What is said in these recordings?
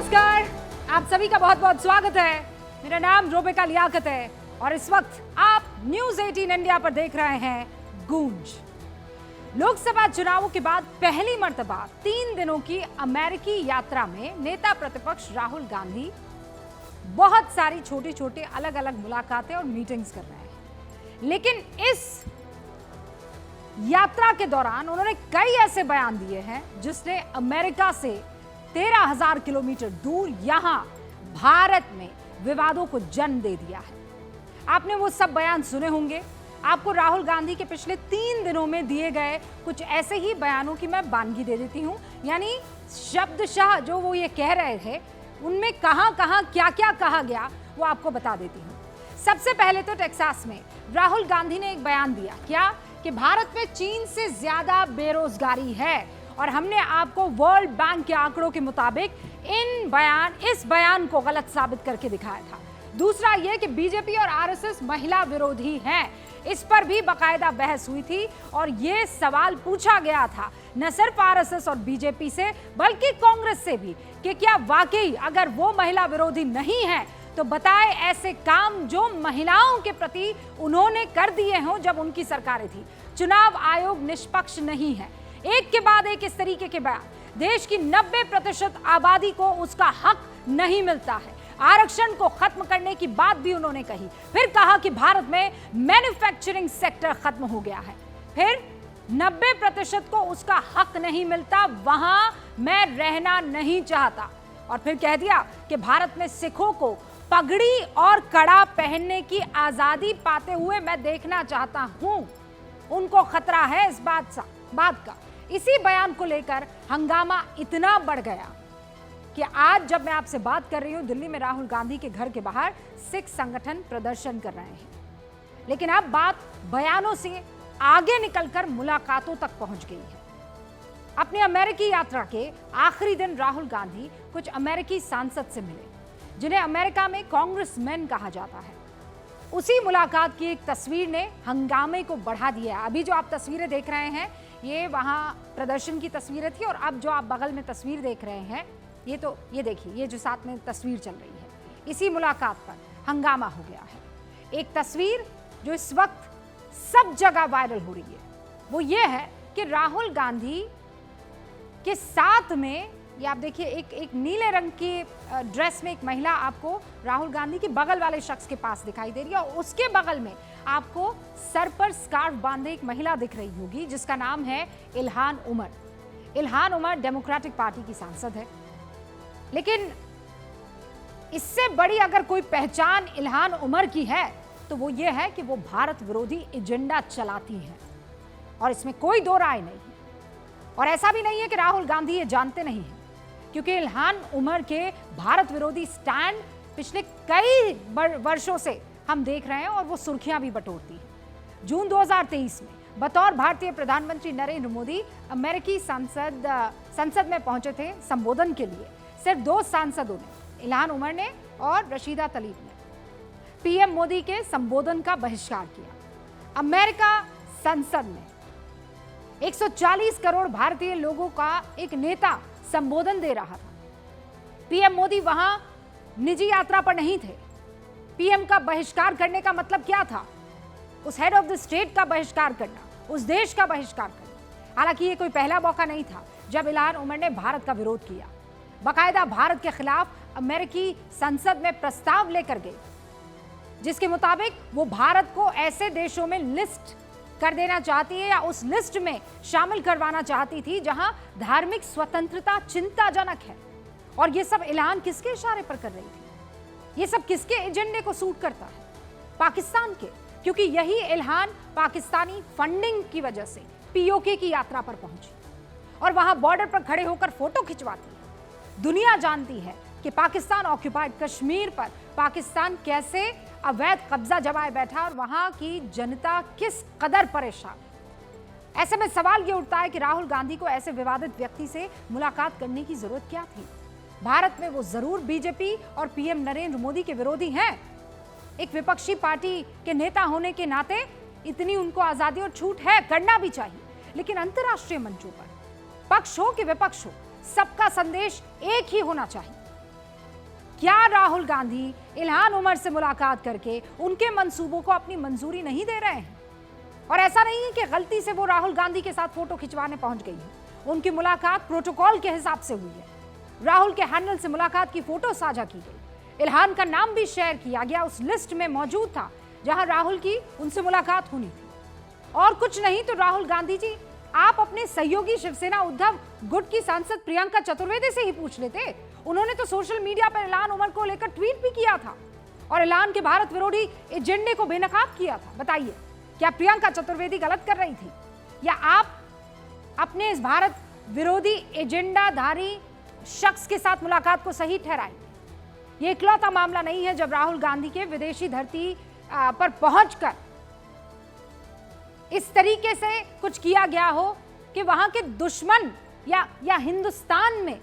नमस्कार, आप सभी का बहुत बहुत स्वागत है। मेरा नाम रोबिका लियाकत है और इस वक्त आप न्यूज़ 18 इंडिया पर देख रहे हैं गूंज। लोकसभा चुनावों के बाद पहली मर्तबा 3 दिनों की अमेरिकी यात्रा में नेता प्रतिपक्ष राहुल गांधी बहुत सारी छोटी छोटी अलग अलग मुलाकातें और मीटिंग्स कर रहे हैं, लेकिन इस यात्रा के दौरान उन्होंने कई ऐसे बयान दिए हैं जिसने अमेरिका से 13,000 किलोमीटर दूर यहां भारत में विवादों को जन्म दे दिया है। आपने वो सब बयान सुने होंगे। आपको राहुल गांधी के पिछले 3 दिनों में दिए गए कुछ ऐसे ही बयानों की मैं बानगी दे देती हूं, यानी शब्दशः जो वो ये कह रहे थे उनमें कहां कहां क्या क्या कहा गया वो आपको बता देती हूं। सबसे पहले तो टेक्सास में राहुल गांधी ने एक बयान दिया क्या कि भारत में चीन से ज्यादा बेरोजगारी है और हमने आपको वर्ल्ड बैंक के आंकड़ों के मुताबिक इस बयान को गलत साबित करके दिखाया था। दूसरा यह कि बीजेपी और आरएसएस महिला विरोधी हैं, इस पर भी बाकायदा बहस हुई थी और यह सवाल पूछा गया था न सिर्फ आरएसएस और बीजेपी से बल्कि कांग्रेस से भी कि क्या वाकई अगर वो महिला विरोधी नहीं है तो बताए ऐसे काम जो महिलाओं के प्रति उन्होंने कर दिए हों जब उनकी सरकारें थी। चुनाव आयोग निष्पक्ष नहीं है। एक के बाद एक इस तरीके के बयान। देश की 90% आबादी को उसका हक नहीं मिलता है। आरक्षण को खत्म करने की बात भी उन्होंने कही। फिर कहा कि भारत में मैन्युफैक्चरिंग सेक्टर खत्म हो गया है। फिर 90% को उसका हक नहीं मिलता, वहां मैं रहना नहीं चाहता। और फिर कह दिया कि भारत में सिखों को पगड़ी और कड़ा पहनने की आजादी पाते हुए मैं देखना चाहता हूं। उनको खतरा है इस बात का। इसी बयान को लेकर हंगामा इतना बढ़ गया कि आज जब मैं आपसे बात कर रही हूं, दिल्ली में राहुल गांधी के घर के बाहर सिख संगठन प्रदर्शन कर रहे हैं। लेकिन अब बात बयानों से आगे निकलकर मुलाकातों तक पहुंच गई है। अपनी अमेरिकी यात्रा के आखिरी दिन राहुल गांधी कुछ अमेरिकी सांसद से मिले जिन्हें अमेरिका में कांग्रेसमैन कहा जाता है। उसी मुलाकात की एक तस्वीर ने हंगामे को बढ़ा दिया। अभी जो आप तस्वीरें देख रहे हैं ये वहां प्रदर्शन की तस्वीरें थी और अब जो आप बगल में तस्वीर देख रहे हैं ये देखिए, ये जो साथ में तस्वीर चल रही है, इसी मुलाकात पर हंगामा हो गया है। एक तस्वीर जो इस वक्त सब जगह वायरल हो रही है वो ये है कि राहुल गांधी के साथ में, ये आप देखिए, एक नीले रंग की ड्रेस में एक महिला आपको राहुल गांधी के बगल वाले शख्स के पास दिखाई दे रही है और उसके बगल में आपको सर पर स्कार्फ बांधे एक महिला दिख रही होगी जिसका नाम है Ilhan Omar. Ilhan Omar democratic party की सांसद है, लेकिन इससे बड़ी अगर कोई पहचान इल्हान उमर की है तो वो ये है कि वो भारत विरोधी एजेंडा चलाती है और इसमें कोई दो राय नहीं। और ऐसा भी नहीं है कि राहुल गांधी ये जानते नहीं हैं, क्योंकि इल्हान उमर के भारत विरोधी स्टैंड पिछले कई वर्षों से हम देख रहे हैं और वो सुर्खियां भी बटोरती है। जून 2023 में बतौर भारतीय प्रधानमंत्री नरेंद्र मोदी अमेरिकी संसद में पहुंचे थे संबोधन के लिए। सिर्फ 2 सांसदों ने, इल्हान उमर ने और रशीदा तलीब ने, पीएम मोदी के संबोधन का बहिष्कार किया। अमेरिका संसद में 140 करोड़ भारतीय लोगों का एक नेता संबोधन दे रहा था। पीएम मोदी वहां निजी यात्रा पर नहीं थे। पीएम का बहिष्कार करने का मतलब क्या था? उस हेड ऑफ द स्टेट का बहिष्कार करना, उस देश का बहिष्कार करना। हालांकि ये कोई पहला मौका नहीं था जब इल्हान उमर ने भारत का विरोध किया। बाकायदा भारत के खिलाफ अमेरिकी संसद में प्रस्ताव लेकर गए जिसके मुताबिक वो भारत को ऐसे देशों में लिस्ट कर देना चाहती है या उस लिस्ट में शामिल करवाना चाहती थी जहां धार्मिक स्वतंत्रता चिंताजनक है। और ये सब इल्हान किसके इशारे पर कर रही थी? ये सब किसके एजेंडे को सूट करता है? पाकिस्तान के, क्योंकि यही इल्हान पाकिस्तानी फंडिंग की वजह से पीओके की यात्रा पर पहुंची और वहां बॉर्डर पर खड़े होकर फोटो खिंचवाती है। दुनिया जानती है कि पाकिस्तान ऑक्युपाइड कश्मीर पर पाकिस्तान कैसे अवैध कब्जा जमाए बैठा और वहां की जनता किस कदर परेशान। ऐसे में सवाल ये उठता है कि राहुल गांधी को ऐसे विवादित व्यक्ति से मुलाकात करने की जरूरत क्या थी? भारत में वो जरूर बीजेपी और पीएम नरेंद्र मोदी के विरोधी हैं। एक विपक्षी पार्टी के नेता होने के नाते इतनी उनको आजादी और छूट है, करना भी चाहिए, लेकिन अंतर्राष्ट्रीय मंचों पर पक्ष हो कि विपक्ष हो, सबका संदेश एक ही होना चाहिए। क्या राहुल गांधी इल्हान उमर से मुलाकात करके उनके मंसूबों को अपनी मंजूरी नहीं दे रहे हैं? और ऐसा नहीं है कि गलती से वो राहुल गांधी के साथ फोटो खिंचवाने पहुंच गई है। उनकी मुलाकात प्रोटोकॉल के हिसाब से हुई है। राहुल के हैंडल से मुलाकात की फोटो साझा की गई। इल्हान का नाम भी शेयर किया गया, उस लिस्ट में मौजूद था जहां राहुल की उनसे मुलाकात होनी थी। और कुछ नहीं तो राहुल गांधी जी, आप अपने सहयोगी शिवसेना उद्धव गुट की सांसद प्रियंका चतुर्वेदी से ही पूछ लेते। उन्होंने तो सोशल मीडिया पर इल्हान उमर को लेकर ट्वीट भी किया था और इल्हान के भारत विरोधी एजेंडे को बेनकाब किया था। बताइए, क्या प्रियंका चतुर्वेदी गलत कर रही थी, या आप अपने इस भारत विरोधी एजेंडाधारी शख्स के साथ मुलाकात को सही ठहराएंगे? ये इकलौता मामला नहीं है जब राहुल गांधी के विदेशी धरती पर पहुंचकर इस तरीके से कुछ किया गया हो कि वहां के दुश्मन या हिंदुस्तान में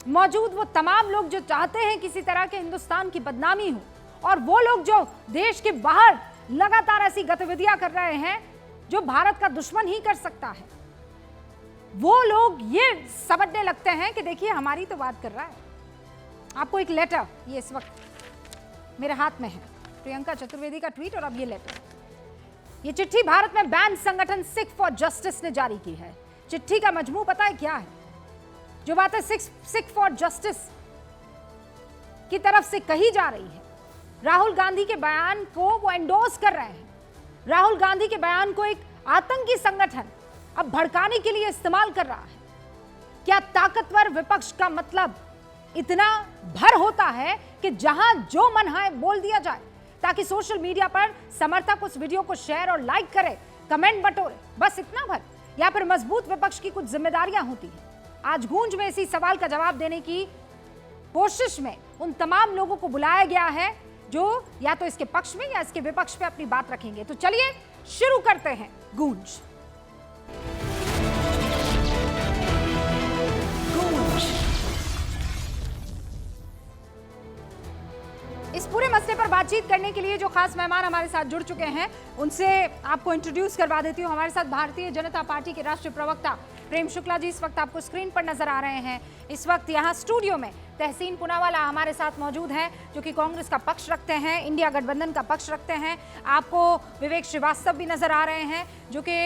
मौजूद वो तमाम लोग जो चाहते हैं किसी तरह के हिंदुस्तान की बदनामी हो, और वो लोग जो देश के बाहर लगातार ऐसी गतिविधियां कर रहे हैं जो भारत का दुश्मन ही कर सकता है, वो लोग ये समझने लगते हैं कि देखिए हमारी तो बात कर रहा है। आपको एक लेटर, ये इस वक्त मेरे हाथ में है, प्रियंका चतुर्वेदी का ट्वीट, और अब ये लेटर, ये चिट्ठी भारत में बैन संगठन सिख फॉर जस्टिस ने जारी की है। चिट्ठी का मजमू पता है क्या है? जो बातें सिख फॉर जस्टिस की तरफ से कही जा रही है, राहुल गांधी के बयान को वो एंडोर्स कर रहे हैं। राहुल गांधी के बयान को एक आतंकी संगठन अब भड़काने के लिए इस्तेमाल कर रहा है। क्या ताकतवर विपक्ष का मतलब इतना भर होता है कि जहां जो मन है बोल दिया जाए, ताकि सोशल मीडिया पर समर्थक उस वीडियो को शेयर और लाइक करे, कमेंट बटोरे, बस इतना भर? या फिर मजबूत विपक्ष की कुछ जिम्मेदारियां होती हैं? आज गूंज में इसी सवाल का जवाब देने की कोशिश में उन तमाम लोगों को बुलाया गया है जो या तो इसके पक्ष में या इसके विपक्ष में अपनी बात रखेंगे। तो चलिए शुरू करते हैं गूंज। इस पूरे मसले पर बातचीत करने के लिए जो खास मेहमान हमारे साथ जुड़ चुके हैं, उनसे आपको इंट्रोड्यूस करवा देती हूँ। हमारे साथ भारतीय जनता पार्टी के राष्ट्रीय प्रवक्ता प्रेम शुक्ला जी इस वक्त आपको स्क्रीन पर नजर आ रहे हैं। इस वक्त यहाँ स्टूडियो में तहसीन पुनावाला हमारे साथ मौजूद हैं, जो कि कांग्रेस का पक्ष रखते हैं, इंडिया गठबंधन का पक्ष रखते हैं। आपको विवेक श्रीवास्तव भी नजर आ रहे हैं, जो कि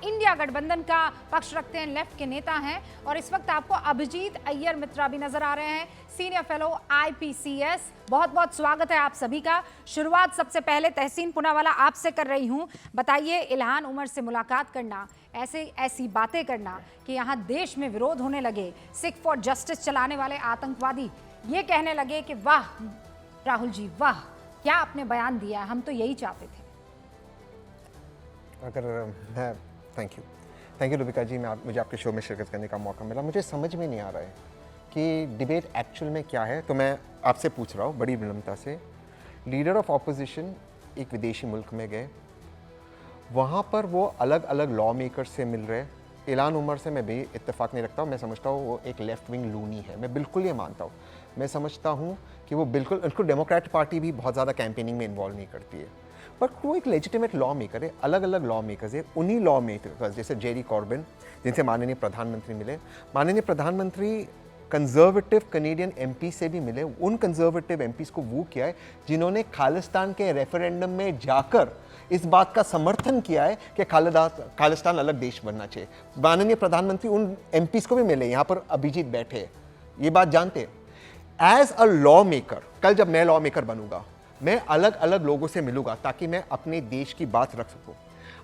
इंडिया गठबंधन का पक्ष रखते हैं, लेफ्ट के नेता हैं। और इस वक्त आपको अभिजीत अय्यर मित्रा भी नजर आ रहे हैं, सीनियर फेलो IPCS। बहुत बहुत स्वागत है आप सभी का। शुरुआत सबसे पहले तहसीन पुनावाला आपसे कर रही हूँ। बताइए, इल्हान उमर से मुलाकात करना, ऐसी बातें करना कि यहाँ देश में विरोध होने लगे, सिख फॉर जस्टिस चलाने वाले आतंकवादी ये कहने लगे कि वाह राहुल जी वाह, क्या आपने बयान दिया, हम तो यही चाहते थे। अगर मैं थैंक यू रूबिका जी, मुझे आपके शो में शिरकत करने का मौका मिला। मुझे समझ में नहीं आ रहा है कि डिबेट एक्चुअल में क्या है, तो मैं आपसे पूछ रहा हूँ बड़ी विनम्रता से। लीडर ऑफ ऑपोजिशन एक विदेशी मुल्क में गए, वहाँ पर वो अलग अलग लॉ मेकर से मिल रहे। इल्हान उमर से मैं भी इत्तेफाक नहीं रखता हूँ, मैं समझता हूँ वो एक लेफ्ट विंग लूनी है, मैं बिल्कुल ये मानता हूँ। मैं समझता हूँ कि वो बिल्कुल, उनको डेमोक्रेट पार्टी भी बहुत ज़्यादा कैंपेनिंग में इन्वॉल्व नहीं करती है, पर वो एक लेजिटिमेट लॉ मेकर है। अलग अलग लॉ मेकर्स है, उन्हीं लॉ मेकर्स जैसे जेरी कॉर्बिन, जिनसे माननीय प्रधानमंत्री मिले। माननीय प्रधानमंत्री कंजर्वेटिव कनेडियन MP से भी मिले। उन कंजर्वेटिव MPs को वो किया है जिन्होंने खालिस्तान के रेफरेंडम में जाकर इस बात का समर्थन किया है कि खालिस्तान अलग देश बनना चाहिए। माननीय प्रधानमंत्री उन MPs को भी मिले, यहाँ पर अभिजीत बैठे, ये बात जानते हैं। एज अ लॉ मेकर, कल जब मैं लॉ मेकर बनूंगा, मैं अलग अलग लोगों से मिलूंगा ताकि मैं अपने देश की बात रख सकूं।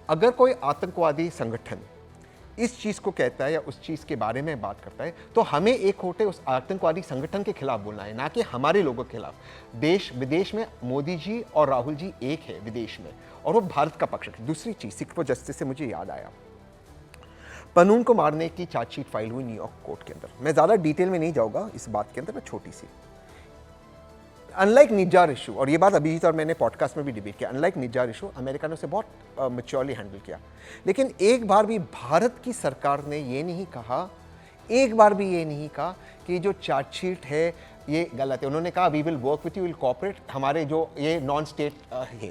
अगर कोई आतंकवादी संगठन इस चीज़ को कहता है या उस चीज़ के बारे में बात करता है, तो हमें एक होते उस आतंकवादी संगठन के खिलाफ बोलना है, ना कि हमारे लोगों के खिलाफ। देश विदेश में मोदी जी और राहुल जी एक है विदेश में, और वो भारत का पक्ष है। दूसरी चीज़, सिख फॉर जस्टिस से मुझे याद आया, पनून को मारने की चार्जशीट फाइल हुई न्यूयॉर्क कोर्ट के अंदर। मैं ज़्यादा डिटेल में नहीं जाऊँगा इस बात के अंदर, मैं छोटी सी। अनलाइक निज्जार इशू, और ये बात अभिजीत और मैंने पॉडकास्ट में भी डिबेट किया, अनलाइक निज्जार इशू अमेरिका ने उसे बहुत मैच्योरली हैंडल किया। लेकिन एक बार भी भारत की सरकार ने ये नहीं कहा, एक बार भी ये नहीं कहा कि जो चार्जशीट है ये गलत है। उन्होंने कहा we will work with you, will cooperate, हमारे जो ये नॉन स्टेट है।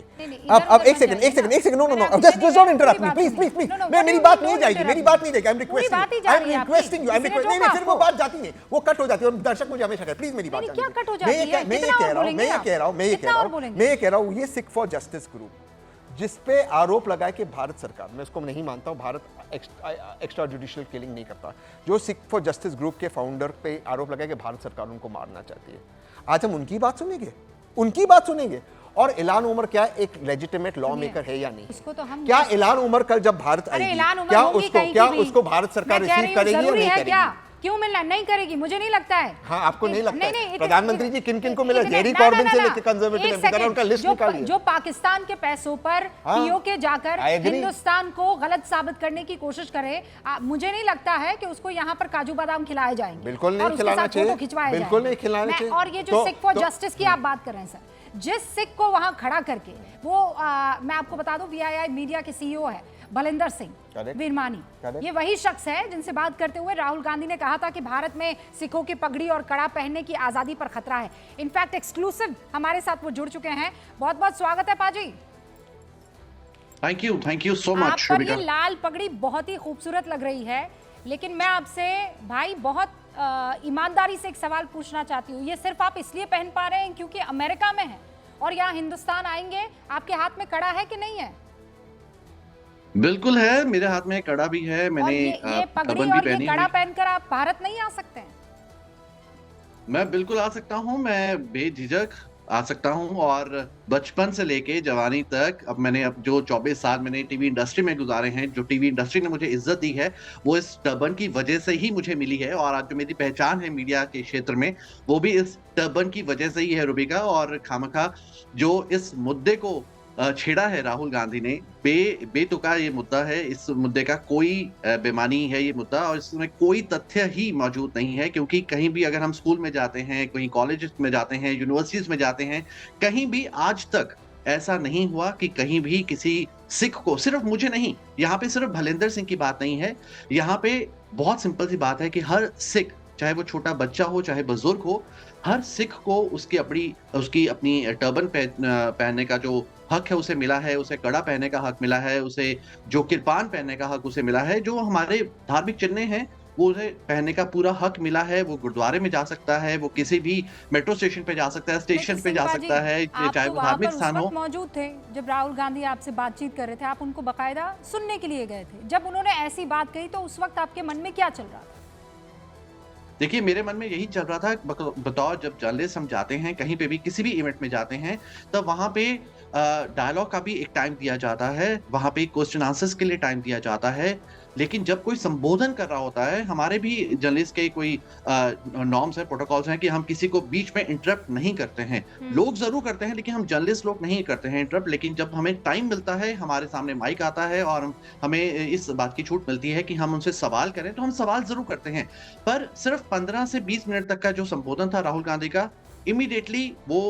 अब एक second, no no no, just don't interrupt me please please please. मेरी बात नहीं जाएगी, आई एम रिक्वेस्टिंग यू, नहीं फिर वो बात जाती नहीं, वो कट हो जाती है और दर्शक मुझे हमेशा कहते प्लीज मेरी बात क्या कट हो जाती है? मैं ये कह रहा हूँ ये सिख फॉर जस्टिस ग्रुप जिस पे आरोप लगाए कि भारत सरकार, मैं उसको नहीं मानता हूँ, भारत एक्स्ट्रा जुडिशियल किलिंग नहीं करता, जो सिख फॉर जस्टिस ग्रुप के फाउंडर पे आरोप लगाए कि भारत सरकार उनको मारना चाहती है, आज हम उनकी बात सुनेंगे। और इलान उमर क्या एक लेजिटिमेट लॉ मेकर है या नहीं? उसको तो हम क्या इलान उमर कल जब भारत आएगी क्या उसको भारत सरकार रिसीव करेगी या नहीं करेगी? क्यों मिलना नहीं करेगी? मुझे नहीं लगता है। हाँ, आपको नहीं लगता है? प्रधानमंत्री जी किन को मिला? जेरी कॉर्बिन से लेकर कंजर्वेटिव एमपी, उनका लिस्ट निकालिए। जो पाकिस्तान के पैसों पर पीओके जाकर हिंदुस्तान को गलत साबित करने की कोशिश करे, मुझे नहीं लगता है कि उसको यहाँ पर काजू बादाम खिलाए जाएंगे। बिल्कुल नहीं खिलाना चाहिए, बिल्कुल नहीं खिलाना चाहिए। और ये जो सिख फॉर जस्टिस की आप बात कर रहे हैं सर, जिस सिख को वहां खड़ा करके वो मैं आपको बता दूं VII मीडिया के CEO है बलिंदर सिंह वीरमानी, ये वही शख्स है जिनसे बात करते हुए राहुल गांधी ने कहा था कि भारत में सिखों की पगड़ी और कड़ा पहनने की आजादी पर खतरा है। इनफैक्ट एक्सक्लूसिव हमारे साथ वो जुड़ चुके हैं। बहुत बहुत स्वागत है पाजी। Thank you so much. आप पर ये लाल पगड़ी बहुत ही खूबसूरत लग रही है, लेकिन मैं आपसे भाई बहुत ईमानदारी से एक सवाल पूछना चाहती हूँ, ये सिर्फ आप इसलिए पहन पा रहे हैं क्योंकि अमेरिका में है और यहाँ हिंदुस्तान आएंगे? आपके हाथ में कड़ा है कि नहीं है? बिल्कुल है, मेरे हाथ में कड़ा भी है, मैंने ये पगड़ी और ये कड़ा पहनकर आप भारत नहीं आ सकते हैं? मैं बिल्कुल आ सकता हूँ, मैं बेझिझक आ सकता हूँ। और बचपन से लेके जवानी तक अब जो 24 साल मैंने टीवी इंडस्ट्री में गुजारे हैं, जो टीवी इंडस्ट्री ने मुझे इज्जत दी है वो इस टर्बन की वजह से ही मुझे मिली है। और आज जो मेरी पहचान है मीडिया के क्षेत्र में वो भी इस टर्बन की वजह से ही है रुबिका। और खामखा जो इस मुद्दे को छेड़ा है राहुल गांधी ने, बेतुका ये मुद्दा है, इस मुद्दे का कोई बेमानी है ये मुद्दा, और इसमें कोई तथ्य ही मौजूद नहीं है। क्योंकि कहीं भी अगर हम स्कूल में जाते हैं, कहीं कॉलेज में जाते हैं, यूनिवर्सिटीज में जाते हैं, कहीं भी आज तक ऐसा नहीं हुआ कि कहीं भी किसी सिख को, सिर्फ मुझे नहीं, यहाँ पे सिर्फ भलेंदर सिंह की बात नहीं है, यहाँ पे बहुत सिंपल सी बात है कि हर सिख, चाहे वो छोटा बच्चा हो चाहे बुजुर्ग हो, हर सिख को उसकी अपनी टर्बन पहनने का जो हक है उसे मिला है, उसे कड़ा पहनने का हक मिला है, उसे जो किरपान पहनने का हक उसे मिला है, जो हमारे धार्मिक चिन्ह हैं वो उसे पहनने का पूरा हक मिला है। वो गुरुद्वारे में जा सकता है, वो किसी भी मेट्रो स्टेशन पे जा सकता है, स्टेशन पे जा सकता है, चाहे वो धार्मिक स्थान हो। मौजूद थे जब राहुल गांधी आपसे बातचीत कर रहे थे, आप उनको बकायदा सुनने के लिए गए थे, जब उन्होंने ऐसी बात कही तो उस वक्त आपके मन में क्या चल रहा था? देखिए, मेरे मन में यही चल रहा था, बतौर जब जर्नलिस्ट हम जाते हैं कहीं पे भी, किसी भी इवेंट में जाते हैं, तब वहां पे डायलॉग का भी एक टाइम दिया जाता है, वहां पे क्वेश्चन आंसर्स के लिए टाइम दिया जाता है। लेकिन जब कोई संबोधन कर रहा होता है, हमारे भी जर्नलिस्ट के कोई नॉर्म्स है, प्रोटोकॉल्स हैं कि हम किसी को बीच में इंटरप्ट नहीं करते हैं। लोग जरूर करते हैं लेकिन हम जर्नलिस्ट लोग नहीं करते हैं इंटरप्ट। लेकिन जब हमें टाइम मिलता है, हमारे सामने माइक आता है और हमें इस बात की छूट मिलती है कि हम उनसे सवाल करें, तो हम सवाल जरूर करते हैं। पर सिर्फ 15 से 20 मिनट तक का जो संबोधन था राहुल गांधी का, इमीडिएटली वो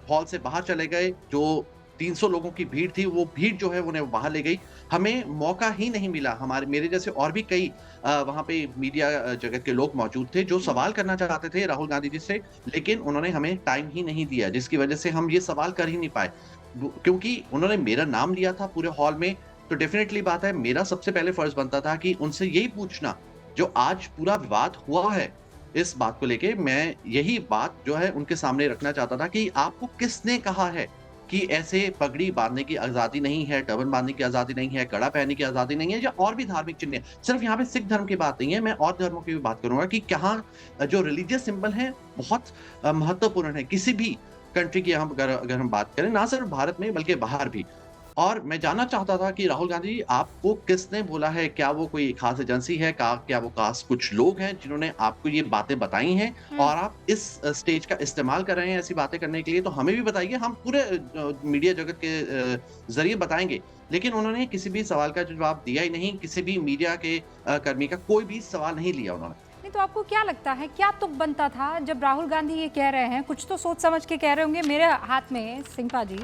हॉल से बाहर चले गए। जो 300 लोगों की भीड़ थी, वो भीड़ जो है उन्हें बाहर ले गई। हमें मौका ही नहीं मिला, मेरे जैसे और भी कई वहां पे मीडिया जगत के लोग मौजूद थे जो सवाल करना चाहते थे राहुल गांधी जी से, लेकिन उन्होंने हमें टाइम ही नहीं दिया, जिसकी वजह से हम ये सवाल कर ही नहीं पाए। क्योंकि उन्होंने मेरा नाम लिया था पूरे हॉल में, तो डेफिनेटली बात है मेरा सबसे पहले फर्ज बनता था कि उनसे यही पूछना, जो आज पूरा विवाद हुआ है इस बात को लेके, मैं यही बात जो है उनके सामने रखना चाहता था कि आपको किसने कहा है कि ऐसे पगड़ी बांधने की आजादी नहीं है, टर्बन बांधने की आजादी नहीं है, कड़ा पहनने की आजादी नहीं है, या और भी धार्मिक चिन्ह है। सिर्फ यहाँ पे सिख धर्म की बात नहीं है, मैं और धर्मों की भी बात करूंगा कि कहाँ जो रिलीजियस सिंबल है बहुत महत्वपूर्ण है किसी भी कंट्री की। अगर हम बात करें, ना सिर्फ भारत में बल्कि बाहर भी। और मैं जानना चाहता था कि राहुल गांधी जी, आपको किसने बोला है? क्या वो कोई खास एजेंसी है, क्या वो खास कुछ लोग हैं जिन्होंने आपको ये बातें बताई हैं और आप इस स्टेज का इस्तेमाल कर रहे हैं ऐसी बातें करने के लिए? तो हमें भी बताइए, हम पूरे मीडिया जगत के जरिए बताएंगे। लेकिन उन्होंने किसी भी सवाल का जवाब दिया ही नहीं, किसी भी मीडिया के कर्मी का कोई भी सवाल नहीं लिया उन्होंने। तो आपको क्या लगता है, क्या तुक बनता था जब राहुल गांधी ये कह रहे हैं? कुछ तो सोच समझ के कह रहे होंगे। मेरे हाथ में सिंपा जी,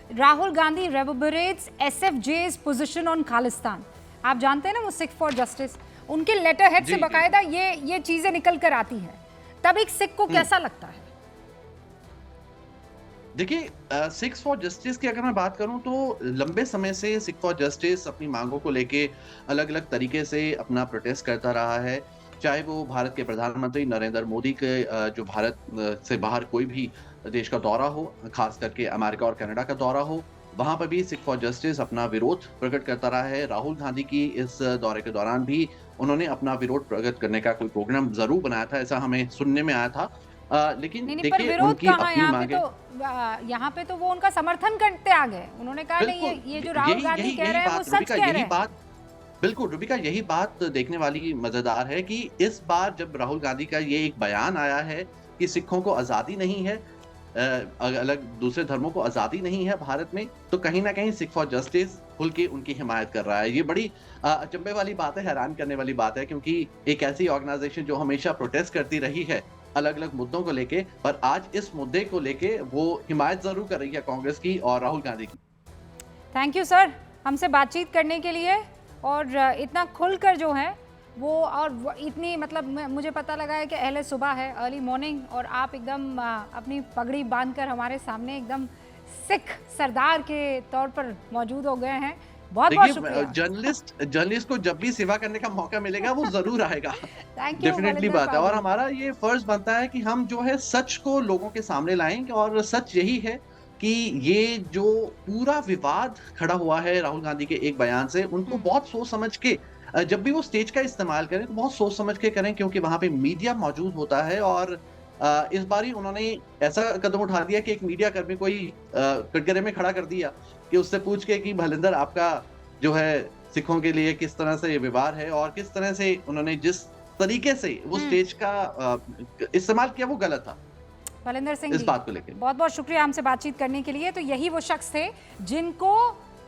Rahul Gandhi reverberates SFJ's position on Khalistan. आप जानते हैं ना वो सिख फॉर जस्टिस, उनके लेटर हेड से बकायदा ये चीजें निकल कर आती है। तब एक सिख को कैसा लगता है? देखिए, सिक्स फॉर जस्टिस की अगर मैं बात करूं तो लंबे समय से सिख फॉर जस्टिस अपनी मांगों को लेके अलग अलग तरीके से अपना प्रोटेस्ट करता रहा है। चाहे वो भारत के प्रधानमंत्री नरेंद्र मोदी के जो भारत से बाहर कोई भी देश का दौरा हो, खास करके अमेरिका और कनाडा का दौरा हो, वहां पर भी सिख फॉर जस्टिस अपना विरोध प्रकट करता रहा है। राहुल गांधी की इस दौरे के दौरान भी उन्होंने अपना विरोध प्रकट करने का कोई प्रोग्राम जरूर बनाया था, ऐसा हमें सुनने में आया था। लेकिन नहीं पर देखिए विरोध उनकी कहाँ, अपनी यहाँ पे मांगे, तो यहाँ पे तो वो उनका समर्थन करते आ गए। उन्होंने कहा नहीं, ये जो राहुल गांधी कह रहे हैं वो सच कह रहे हैं। बिल्कुल रूबिका, यही बात देखने वाली मजेदार है कि इस बार जब राहुल गांधी का ये एक बयान आया है कि सिखों को आजादी नहीं है, अलग दूसरे धर्मों को आजादी नहीं है भारत में, तो कहीं ना कहीं सिख फॉर जस्टिस खुल के उनकी हिमायत कर रहा है। ये बड़ी अचंभे वाली बात है, हैरान करने वाली बात है, क्योंकि एक ऐसी ऑर्गेनाइजेशन जो हमेशा प्रोटेस्ट करती रही है अलग अलग मुद्दों को लेके, पर आज इस मुद्दे को लेके वो हिमायत जरूर कर रही है कांग्रेस की और राहुल गांधी की। थैंक यू सर, हमसे बातचीत करने के लिए, और इतना खुलकर जो है वो, और इतनी मतलब मुझे पता लगा है कि अहले सुबह है, अर्ली मॉर्निंग, और आप एकदम अपनी पगड़ी बांधकर हमारे सामने एकदम सिख सरदार के तौर पर मौजूद हो गए हैं। बहुत बहुत शुक्रिया। जर्नलिस्ट को जब भी सेवा करने का मौका मिलेगा वो जरूर आएगा। थैंक यू, डेफिनेटली बात है, और हमारा ये फर्ज बनता है कि हम जो है सच को लोगों के सामने लाएं, और सच यही है कि ये जो पूरा विवाद खड़ा हुआ है राहुल गांधी के एक बयान से, उनको बहुत सोच समझ के जब भी वो स्टेज का इस्तेमाल करें तो बहुत सोच समझ के करें, क्योंकि वहां पे मीडिया मौजूद होता है। और इस बारी उन्होंने ऐसा कदम उठा दिया कि एक मीडिया कर्मी कोई कटघरे में खड़ा कर दिया कि उससे पूछ के कि भलिंदर आपका जो है सिखों के लिए किस तरह से व्यवहार है, और किस तरह से उन्होंने जिस तरीके से वो स्टेज का इस्तेमाल किया वो गलत था। भलिंदर सिंह इस जी, बात को लेकर बहुत बहुत शुक्रिया हमसे बातचीत करने के लिए। तो यही वो शख्स थे जिनको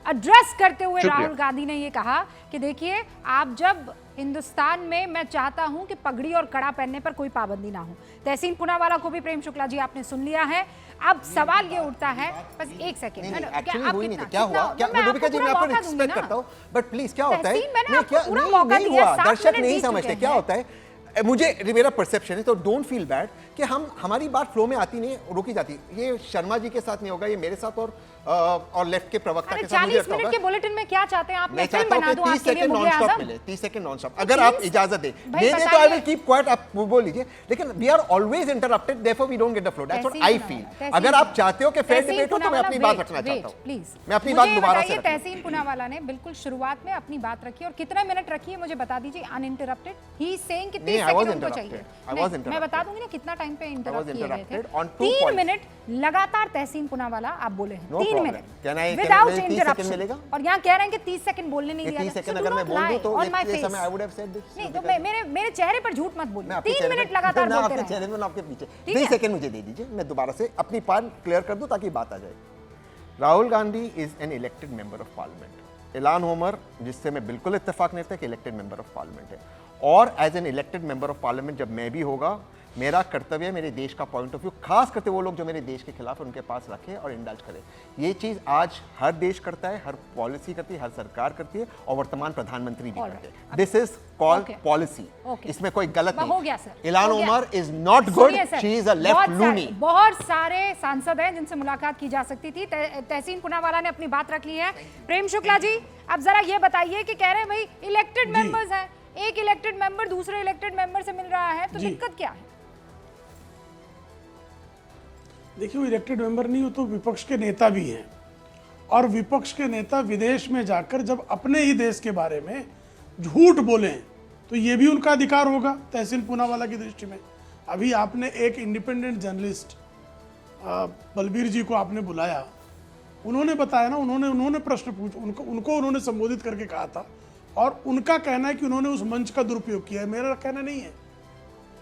एड्रेस करते हुए राहुल गांधी ने ये कहा कि देखिए, आप जब हिंदुस्तान में, मैं चाहता हूं कि पगड़ी और कड़ा पहनने पर कोई पाबंदी ना हो। तहसीन पूनावाला को भी प्रेम शुक्ला जी आपने सुन लिया है। अब सवाल ये उठता है, बस एक सेकंड, एक्चुअली हुई नहीं थी, क्या हुआ, क्या रूबिका जी, मैं आपको रिस्पेक्ट करता हूं, बट प्लीज क्या होता है, नहीं हुआ, दर्शक नहीं समझते क्या होता है। मुझे मेरा परसेप्शन है, तो डोंट फील बैड कि हमारी बात फ्लो में आती नहीं, रोकी जाती। ये शर्मा जी के साथ नहीं होगा, ये मेरे साथ और लेफ्ट के प्रवक्ता के साथ। 40 मिनट के बुलेटिन में क्या चाहते हैं आप? मैं चाहता हूं कि 30 सेकंड नॉन स्टॉप मिले, 30 सेकंड नॉन स्टॉप, अगर आप इजाजत दे तो आई विल कीप क्वाइट, आप बोल लीजिए। लेकिन we are always interrupted, therefore we don't get the flow, that's what I feel. अगर आप चाहते हो कि फेयर डिबेट हो तो मैं अपनी बात रखना चाहता हूं, प्लीज मैं अपनी बात दोबारा से। तहसीन पूनावाला ने बिल्कुल शुरुआत में अपनी बात रखी, और कितना मिनट रखी है मुझे बता दीजिए, अनइंटरप्टेड। ही इज सेइंग कि 30 सेकंड उनको चाहिए। मैं बता दूंगी ना कितना टाइम पे इंटरप्ट किए गए थे। 3 मिनट लगातार तहसीन पूनावाला आप बोले हैं, 3 मिनट विदाउट इंटरप्शन, और यहाँ कह रहे हैं कि 30 सेकंड बोलने नहीं दिया। 30 सेकंड अगर मैं बोल दूं तो इस समय I would have said this. नहीं तो मेरे चेहरे पर झूठ मत बोलिए, 3 मिनट लगातार बोलते रहे। आपके चेहरे में, आपके पीछे 30 सेकंड मुझे दे दीजिए, मैं दोबारा से अपनी बात क्लियर कर दूं ताकि बात आ जाए। Rahul Gandhi is an elected member of parliament. Ilhan Omar, जिससे मैं बिल्कुल इत्तेफाक नहीं था कि इलेक्टेड मेंबर ऑफ पार्लियामेंट है, और as an elected member of parliament जब मैं भी होगा, मेरा कर्तव्य है मेरे देश का पॉइंट ऑफ व्यू, खास करके वो लोग जो मेरे देश के खिलाफ उनके पास रखे और इंडल्ज करे। ये चीज आज हर देश करता है, हर पॉलिसी करती है, हर सरकार करती है, और वर्तमान प्रधानमंत्री भी करते हैं। दिस इज कॉल्ड पॉलिसी, इसमें कोई गलत नहीं। हो गया sir, Ilhan Omar is not good, she is a left loony. बहुत सारे सांसद हैं जिनसे मुलाकात की जा सकती थी। तहसीन पूनावाला ने अपनी बात रख ली है। प्रेम शुक्ला जी, अब जरा ये बताइए कि कह रहे हैं भाई इलेक्टेड मेंबर्स हैं, एक इलेक्टेड मेंबर दूसरे इलेक्टेड मेंबर से मिल रहा है, तो दिक्कत क्या है? देखिए, वो इलेक्टेड मेंबर नहीं हो तो विपक्ष के नेता भी हैं, और विपक्ष के नेता विदेश में जाकर जब अपने ही देश के बारे में झूठ बोलें तो ये भी उनका अधिकार होगा तहसीन पूनावाला की दृष्टि में। अभी आपने एक इंडिपेंडेंट जर्नलिस्ट बलबीर जी को आपने बुलाया, उन्होंने बताया ना, उन्होंने प्रश्न पूछ, उनको उन्होंने संबोधित करके कहा था, और उनका कहना है कि उन्होंने उस मंच का दुरुपयोग किया है। मेरा कहना नहीं है।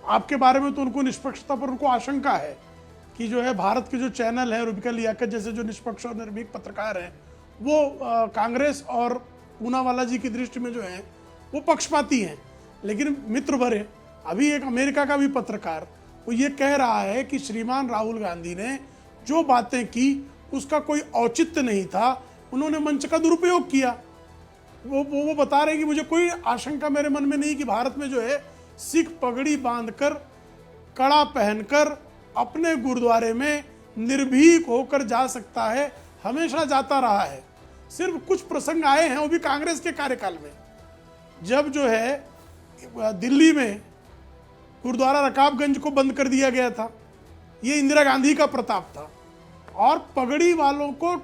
आपके बारे में तो उनको निष्पक्षता पर उनको आशंका है कि जो है भारत के जो चैनल है, रूबिका लियाकत जैसे जो निष्पक्ष और निर्भीक पत्रकार हैं, वो कांग्रेस और पूनावाला जी की दृष्टि में जो है वो पक्षपाती हैं। लेकिन मित्र भरे, अभी एक अमेरिका का भी पत्रकार वो ये कह रहा है कि श्रीमान राहुल गांधी ने जो बातें की उसका कोई औचित्य नहीं था, उन्होंने मंच का दुरुपयोग किया। वो बता रहे हैं कि मुझे कोई आशंका मेरे मन में नहीं कि भारत में जो है सिख पगड़ी बांधकर कड़ा पहनकर अपने गुरुद्वारे में निर्भीक होकर जा सकता है, हमेशा जाता रहा है। सिर्फ कुछ प्रसंग आए हैं, वो भी कांग्रेस के कार्यकाल में, जब जो है दिल्ली में गुरुद्वारा रकाबगंज को बंद कर दिया गया था। ये इंदिरा गांधी का प्रताप था। और पगड़ी वालों को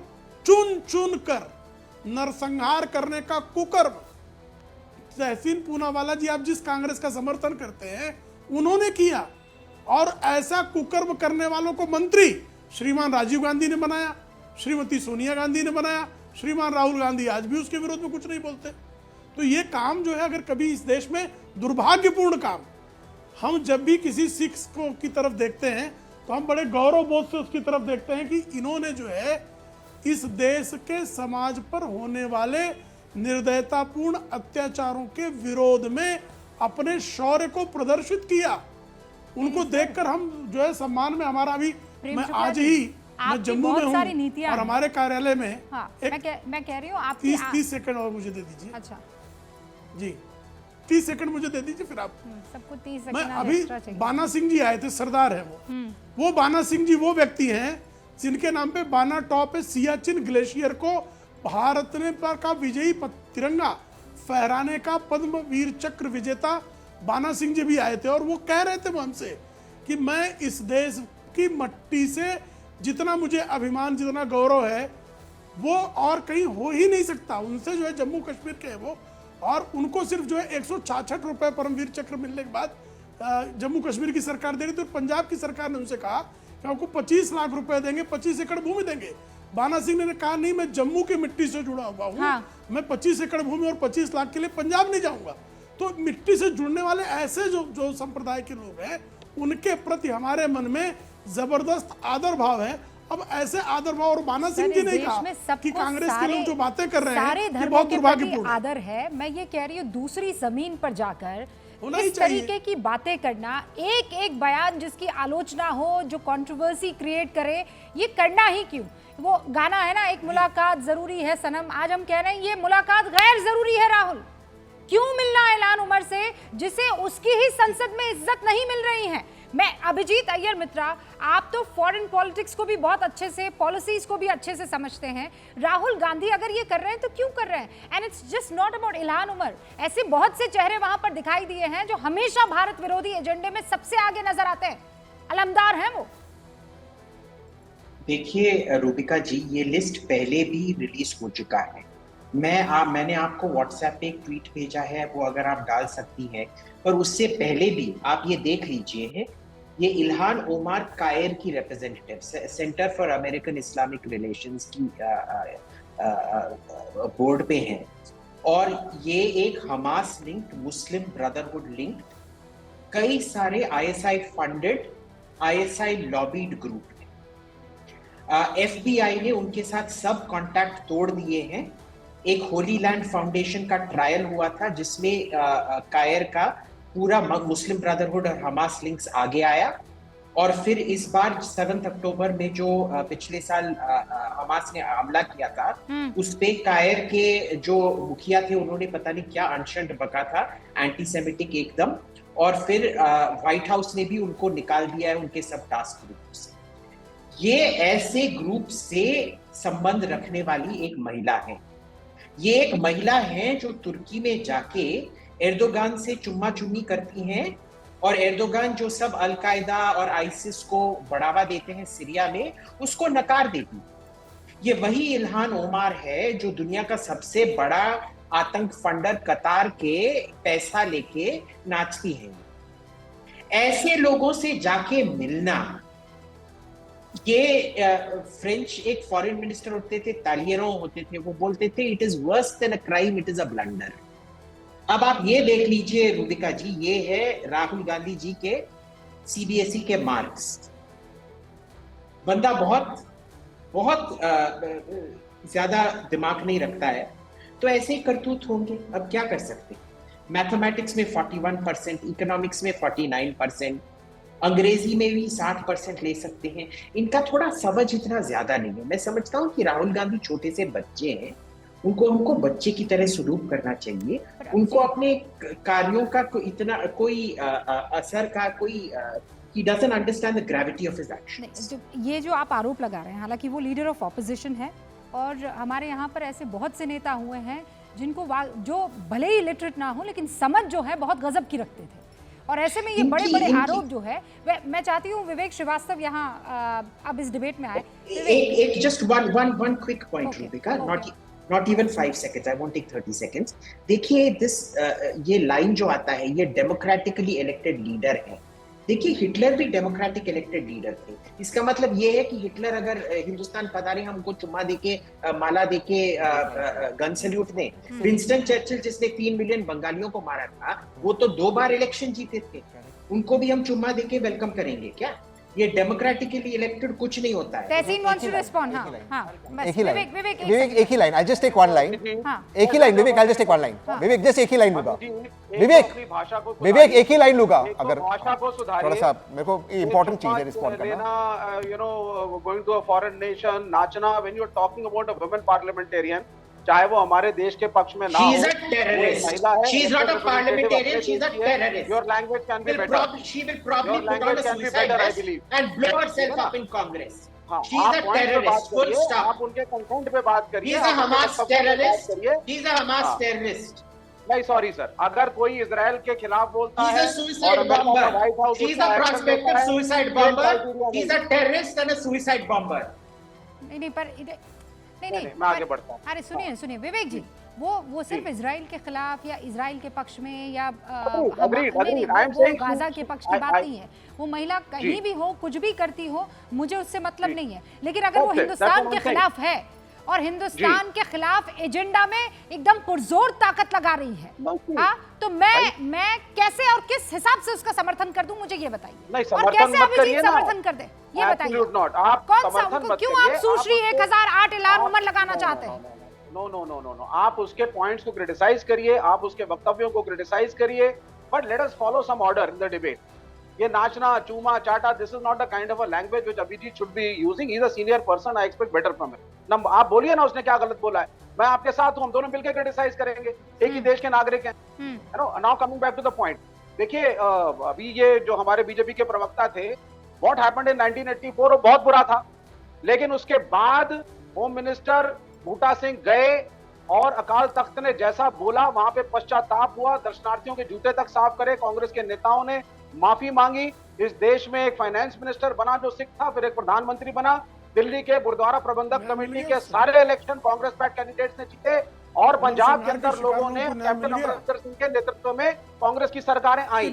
चुन चुन कर नरसंहार करने का कुकर्म तहसीन पूनावाला जी, आप जिस कांग्रेस का समर्थन करते हैं, उन्होंने किया। और ऐसा कुकर्म करने वालों को मंत्री श्रीमान राजीव गांधी ने बनाया, श्रीमती सोनिया गांधी ने बनाया, श्रीमान राहुल गांधी आज भी उसके विरोध में कुछ नहीं बोलते। तो ये काम जो है, अगर कभी इस देश में दुर्भाग्यपूर्ण काम, हम जब भी किसी सिख को की तरफ देखते हैं तो हम बड़े गौरव बोध से उसकी तरफ देखते हैं कि इन्होंने जो है इस देश के समाज पर होने वाले निर्दयतापूर्ण अत्याचारों के विरोध में अपने शौर्य को प्रदर्शित किया। उनको देखकर हम जो है सम्मान में हमारा भी, मैं आज ही मैं जम्मू में हूँ और हमारे कार्यालय में मैं कह रही हूँ आप 30 सेकंड और मुझे दे दीजिए। अच्छा जी, 30 सेकंड मुझे दे दीजिए, फिर आप सबको 30 सेकंड। मैं अभी बाना सिंह जी आए थे, सरदार है वो बाना सिंह जी वो व्यक्ति हैं जिनके नाम पे बाना टॉप है। सियाचिन ग्लेशियर को भारत ने पर का विजयी तिरंगा फहराने का पद्म वीर चक्र विजेता बाना सिंह जी भी आए थे। और वो कह रहे थे हमसे कि मैं इस देश की मट्टी से जितना मुझे अभिमान, जितना गौरव है, वो और कहीं हो ही नहीं सकता। उनसे जो है जम्मू कश्मीर के हैं वो, और उनको सिर्फ जो है 166 रुपए परमवीर चक्र मिलने के बाद जम्मू कश्मीर की सरकार दे रही थी। और पंजाब की सरकार ने उनसे कहा कि आपको 25 लाख रुपए देंगे, 25 एकड़ भूमि देंगे। बाना सिंह ने कहा नहीं, मैं जम्मू की मिट्टी से जुड़ा हुआ हूँ, मैं 25 एकड़ भूमि और 25 लाख के लिए पंजाब नहीं जाऊंगा। तो मिट्टी से जुड़ने वाले ऐसे जो संप्रदाय के लोग हैं, उनके प्रति हमारे मन में जबरदस्त आदर भाव है। अब ऐसे आदर भाव, और बाना सिंह जी ने कहा कि कांग्रेस के लोग जो बातें कर रहे हैं ये बहुत दुर्भाग्यपूर्ण आदर है। मैं ये कह रही हूँ, दूसरी जमीन पर जाकर इस तरीके की बातें करना, एक एक बयान जिसकी आलोचना हो, जो कंट्रोवर्सी क्रिएट करे, ये करना ही क्यों? वो गाना है ना, एक मुलाकात जरूरी है सनम, आज हम कह रहे हैं ये मुलाकात गैर जरूरी है। राहुल, क्यों मिलना इल्हान उमर से जिसे उसकी ही संसद में इज्जत नहीं मिल रही है? मैं अभिजीत अय्यर मित्रा, आप तो फॉरेन पॉलिटिक्स को भी बहुत अच्छे से, पॉलिसीज को भी अच्छे से समझते हैं। राहुल गांधी अगर ये कर रहे हैं तो क्यों कर रहे हैं? And it's just not about Ilhan Omar. ऐसे बहुत से चेहरे वहां पर दिखाई दिए हैं जो हमेशा भारत विरोधी एजेंडे में सबसे आगे नजर आते हैं, अलमदार हैं वो। देखिए रूबिका जी, ये लिस्ट पहले भी रिलीज हो चुका है। मैंने आपको व्हाट्सएप पे एक ट्वीट भेजा है, वो अगर आप डाल सकती हैं। पर उससे पहले भी आप ये देख लीजिए है, ये इल्हान ओमार कायर की representative centre for American Islamic relations की बोर्ड पे हैं। और ये एक हमास लिंक्ड, मुस्लिम ब्रदरहुड लिंक्ड, कई सारे आईएसआई फंडेड, आईएसआई लॉबीड ग्रुप है। एफबीआई ने उनके साथ सब कॉन्टैक्ट तोड़ दिए हैं। एक होली लैंड फाउंडेशन का ट्रायल हुआ था जिसमें कायर का पूरा मुस्लिम ब्रदरहुड और हमास लिंक्स आगे आया। और फिर इस बार 7 अक्टूबर में जो पिछले साल हमास ने हमला किया था, उस पे कायर के जो मुखिया थे, उन्होंने पता नहीं क्या अनशन बका था, एंटीसेमिटिक एकदम। और फिर व्हाइट हाउस ने भी उनको निकाल दिया है उनके सब टास्क ग्रुप से। ये ऐसे ग्रुप से संबंध रखने वाली एक महिला है। ये एक महिला है जो तुर्की में जाके एर्दोगान से चुम्मा चुम्मी करती हैं, और एर्दोगान जो सब अलकायदा और आईसिस को बढ़ावा देते हैं सीरिया में, उसको नकार देती। ये वही इल्हान ओमार है जो दुनिया का सबसे बड़ा आतंक फंडर कतार के पैसा लेके नाचती है। ऐसे लोगों से जाके मिलना, ये फ्रेंच एक फॉरेन मिनिस्टर होते थे, तालियरो होते थे, वो बोलते थे it is worse than a crime, it is a blunder. अब आप ये देख लीजिए रूबिका जी, ये है राहुल गांधी जी के सीबीएसई के मार्क्स। बंदा बहुत बहुत ज्यादा दिमाग नहीं रखता है, तो ऐसे ही करतूत होंगे। अब क्या कर सकते? मैथमेटिक्स में 41%, इकोनॉमिक्स में 49%, अंग्रेजी में भी 60% ले सकते हैं। इनका थोड़ा समझ इतना ज्यादा नहीं है। मैं समझता हूँ कि राहुल गांधी छोटे से बच्चे हैं, उनको बच्चे की तरह सलूक करना चाहिए। उनको अपने कार्यों का इतना कोई असर का कोई he doesn't understand the gravity of his actions. नहीं, ये जो आप आरोप लगा रहे हैं, हालांकि वो लीडर ऑफ ऑपोजिशन है और हमारे यहाँ पर ऐसे बहुत से नेता हुए हैं जिनको जो भले ही लिटरेट ना हो लेकिन समझ जो है बहुत गजब की रखते थे, और ऐसे में ये बड़े बड़े आरोप जो है मैं चाहती हूँ विवेक श्रीवास्तव यहाँ अब इस डिबेट में आए। एक just one quick point, Rubika, not even 5 seconds, I won't take 30 seconds. देखिए ये लाइन जो आता है, ये डेमोक्रेटिकली इलेक्टेड लीडर है। देखिए हिटलर भी डेमोक्रेटिक इलेक्टेड लीडर थे। इसका मतलब ये है कि हिटलर अगर हिंदुस्तान पधारे हमको चुम्मा देके माला देके गन सैल्यूट दें। विंस्टन चर्चिल जिसने 3 मिलियन बंगालियों को मारा था, वो तो 2 बार इलेक्शन जीते थे, उनको भी हम चुम्मा देके वेलकम करेंगे क्या? ये डेमोक्रेटिकली इलेक्टेड कुछ नहीं होता है। Tahseen wants to respond. हां एक ही लाइन, विवेक एक ही line, I just take one line. एक ही line Vivek, I just take one line. Vivek just एक ही लाइन लूंगा। विवेक एक ही लाइन लूंगा। अगर भाषा को सुधारिए, थोड़ा सा मेरे को इंपॉर्टेंट चीज है रिस्पॉन्ड करना। लेना, you know, going to a foreign nation, नाचना, when you are talking about a women parliamentarian, चाहे वो हमारे देश के पक्ष में ना हो, She is a terrorist. She is not a parliamentarian. She is a terrorist. Your language can be better. She will probably Your put on language a can be suicide better, I vest believe. and blow herself up in Congress. She आप is a point पे बात terrorist. Full करिए, stop. आप उनके content पे बात He करिए। is a Hamas terrorist. करिए। He is a Hamas terrorist. नहीं, सॉरी सर, अगर कोई इजराइल के खिलाफ बोलता He है is a suicide bomber. He is a prospective suicide bomber. He is a terrorist and a suicide bomber. नहीं पर नहीं मैं आगे बढ़ता हूँ। अरे सुनिए विवेक जी, वो सिर्फ इजराइल के खिलाफ या इजराइल के पक्ष में या वो गाजा के पक्ष की बात नहीं है। वो महिला कहीं भी हो, कुछ भी करती हो, मुझे उससे मतलब नहीं है। लेकिन अगर वो हिंदुस्तान के खिलाफ है और हिंदुस्तान के खिलाफ एजेंडा में एकदम पुरजोर ताकत लगा रही है, हाँ, तो मैं कैसे और किस हिसाब से उसका समर्थन कर दूं, मुझे ये बताइए। और कैसे अभिजीत समर्थन कर दे, ये बताइए। कौन सा, क्यों आप सुश्री 1008 ऐलान उमर लगाना चाहते हैं? नो, आप उसके पॉइंट्स को क्रिटिसाइज करिए, आप उसके वक्तव्यों को क्रिटिसाइज करिए, but let us follow some order in the debate. ये नाचना, चूमा, चाटा, this is not the kind of a language which Abhijit should be using. He is a senior person, I expect better from him. आप बोलिए ना उसने क्या गलत बोला है, मैं आपके साथ हूं, हम दोनों मिलकर क्रिटिसाइज करेंगे, एक ही देश के नागरिक हैं। You know, now coming back to the point, देखिए अभी ये जो हमारे बीजेपी के प्रवक्ता थे, व्हाट हैपेंड इन 1984 बहुत बुरा था, लेकिन उसके बाद होम मिनिस्टर बूटा सिंह गए और अकाल तख्त ने जैसा बोला वहां पे पश्चाताप हुआ, दर्शनार्थियों के जूते तक साफ करे, कांग्रेस के नेताओं ने माफी मांगी, इस देश में एक फाइनेंस मिनिस्टर बना जो सिख था, फिर एक प्रधानमंत्री बना, दिल्ली के गुरुद्वारा प्रबंधक कमेटी के सारे इलेक्शन कांग्रेस पैक्ट कैंडिडेट्स ने जीते, और पंजाब के अंदर लोगों ने कैप्टन अमरिंदर सिंह के नेतृत्व में कांग्रेस की सरकारें आई,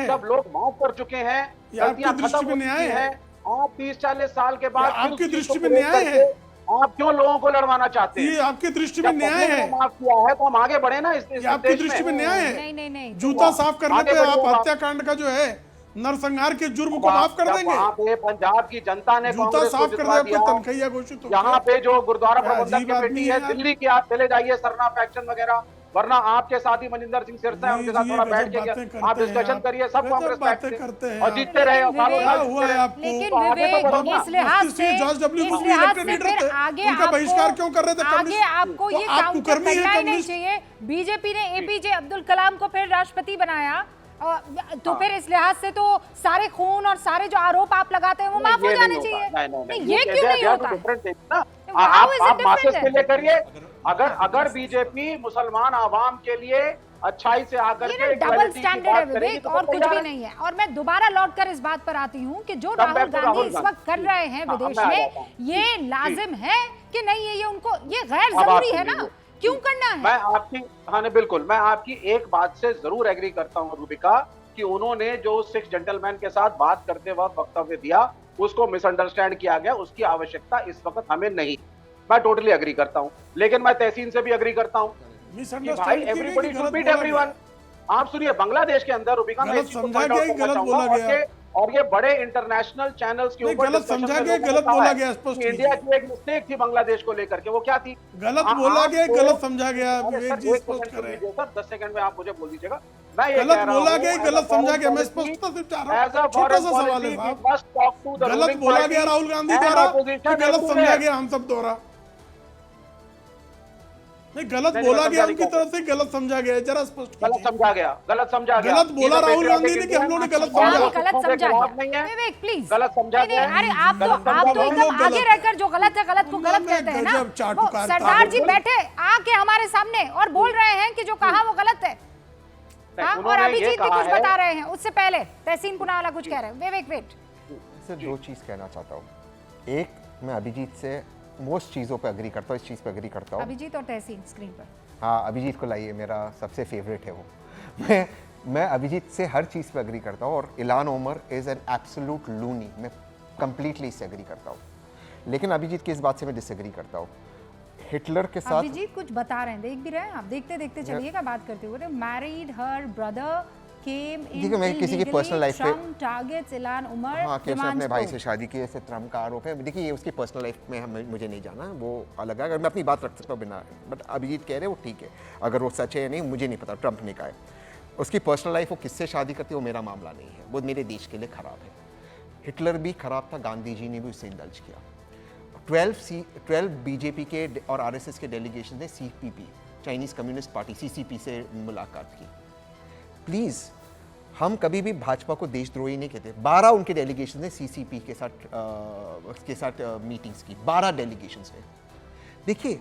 सब लोग माफ कर चुके हैं, गलतियां खत्म हो चुकी हैं। आप 30-40 साल के बाद आपकी दृष्टि में न्याय है? आप क्यों लोगों को लड़वाना चाहते हैं? ये आपकी दृष्टि में न्याय है? माफ किया है तो हम आगे बढ़े ना। इस आपकी दृष्टि में न्याय है? नहीं, जूता साफ करने पे आप हत्याकांड का जो है नरसंहार के जुर्म को माफ कर देंगे? वहाँ पे पंजाब की जनता ने जूता साफ कर दे, तनखैया घोषित हो, यहाँ पे जो गुरुद्वारा प्रबंधक कमेटी है दिल्ली की, आप चले जाइए सरना फैक्शन वगैरह, वरना आपके साथी मनिंदर सिंह सिरसा है, उनके साथ थोड़ा बैठ के आप डिस्कशन करिए, सब कांग्रेस बातें करते हैं और जीतते रहे। हुआ है आपको, लेकिन विवेक इस लिहाज से फिर आगे बहिष्कार क्यों कर रहे थे? आगे आपको ये काउंटर करना ही नहीं चाहिए। बीजेपी ने एपीजे अब्दुल कलाम को फिर राष्ट्रपति बनाया, तो फिर इस लिहाज से तो सारे खून और सारे जो आरोप आप लगाते हैं वो माफ हो जाने चाहिए। ये क्यों नहीं होता? आप मासेस के लिए करिए। अगर बीजेपी मुसलमान आवाम के लिए अच्छाई से आकर के डबल स्टैंडर्ड है विवेक, और कुछ भी नहीं है। और मैं दोबारा लौटकर इस बात पर आती हूँ कि जो राहुल गांधी इस वक्त कर रहे हैं विदेश में, ये लाजिम है कि नहीं है? ये उनको ये गैर जरूरी है ना, क्यों करना है? मैं आपकी, हाँ बिल्कुल, मैं आपकी एक बात से जरूर एग्री करता हूँ रूबिका, कि उन्होंने जो 6 जेंटलमैन के साथ बात करते वक्त वक्तव्य दिया उसको मिसअंडरस्टैंड किया गया, उसकी आवश्यकता इस वक्त हमें नहीं। मैं टोटली एग्री करता हूँ, लेकिन मैं तहसीन से भी एग्री करता हूँ कि भाई एवरीबॉडी शुड बीट एवरीवन। आप सुनिए, बांग्लादेश के अंदर रूबिका में और ये बड़े इंटरनेशनल चैनल्स के ऊपर गलत समझा गया, गलत बोला गया, स्पष्ट इंडिया की एक मिस्टेक थी बांग्लादेश को लेकर के, वो क्या थी? गलत बोला गया, गलत समझा गया। सर 10 सेकंड में आप मुझे बोल दीजिएगा। मैं ये गलत बोला गया, गलत समझा गया, मैं स्पष्टता सिर्फ चाह रहा हूं, छोटा सा सवाल है साहब। गलत बोला गया राहुल गांधी द्वारा, गलत समझा गया हम सब द्वारा। नहीं, गलत नहीं, बोला गलत गया, समझा उनकी नहीं तरफ से गलत समझा गया है, जरा स्पष्ट गलत कीजिए। समझा गया, गलत समझा गया। गलत बोला He's a Rahul Gandhi patriotic ने कि हम लोगों ने Indian, गलत और क्या समझा। वो गलत सिखों के समझा खिलाफ गया? नहीं है। विवेक प्लीज, गलत समझा नहीं, गया नहीं, है। अरे आप तो गलत समझा गया है। एकदम गलत। आगे रहकर जो गलत है गलत को गलत तुमने कहते हैं ना। गजब चाट वो उकारता सरदार जी बिल्कुल। बैठे आके हमारे सामने और बोल रहे हैं कि जो कहा वो गलत है। हाँ, और उन्होंने ये अभिजीत भी कहा कुछ है- बता रहे हैं, उससे पहले तहसीन पुनावाला कुछ कह रहे हैं। विवेक वेट, सर दो चीज़ कहना चाहता हूँ। एक, मैं अभिजीत से मोस्ट चीज़ों पे एग्री करता हूँ, इस चीज़ पे एग्री करता हूँ। अभिजीत और तहसीन स्क्रीन पर। हाँ, अभिजीत को लाइए, मेरा सबसे फेवरेट है वो। मैं अभिजीत से हर चीज़ पे एग्री करता हूँ, और Ilhan Omar is an absolute loony, मैं कंप्लीटली इससे एग्री करता हूँ। लेकिन अभिजीत की इस बात से मैं डिसएग्री करता हूँ। हिटलर के साथ अभिजीत कुछ बता रहे हैं, देख भी रहे हैं आप, देखते देखते चलिएगा बात करते हुए। मैरिड हर ब्रदर केम इन देखिए, मैं किसी की personal life पे- ट्रम्प टारगेट्स इलान उमर हाँ, कि उसने अपने demands भाई को। से शादी की, ऐसे ट्रम्प का आरोप है। देखिए, ये उसकी पर्सनल लाइफ में मुझे नहीं जाना, वो अलग है। अगर मैं अपनी बात रख सकता हूँ बिना, बट अभिजीत कह रहे हैं वो ठीक है। अगर वो सच है या नहीं मुझे नहीं पता, ट्रम्प ने कहा है। उसकी पर्सनल लाइफ, वो किससे शादी करती है वो मेरा मामला नहीं है, वो मेरे देश के लिए खराब है। हिटलर भी खराब था, गांधी जी ने भी उससे इंडल्ज किया। 12 बीजेपी के और आरएसएस के डेलीगेशन ने CPP, Chinese communist party CCP से मुलाकात की। प्लीज़, हम कभी भी भाजपा को देशद्रोही नहीं कहते। 12 उनके डेलीगेशन ने सीसीपी के साथ मीटिंग्स की, 12 डेलीगेशंस ने। देखिए,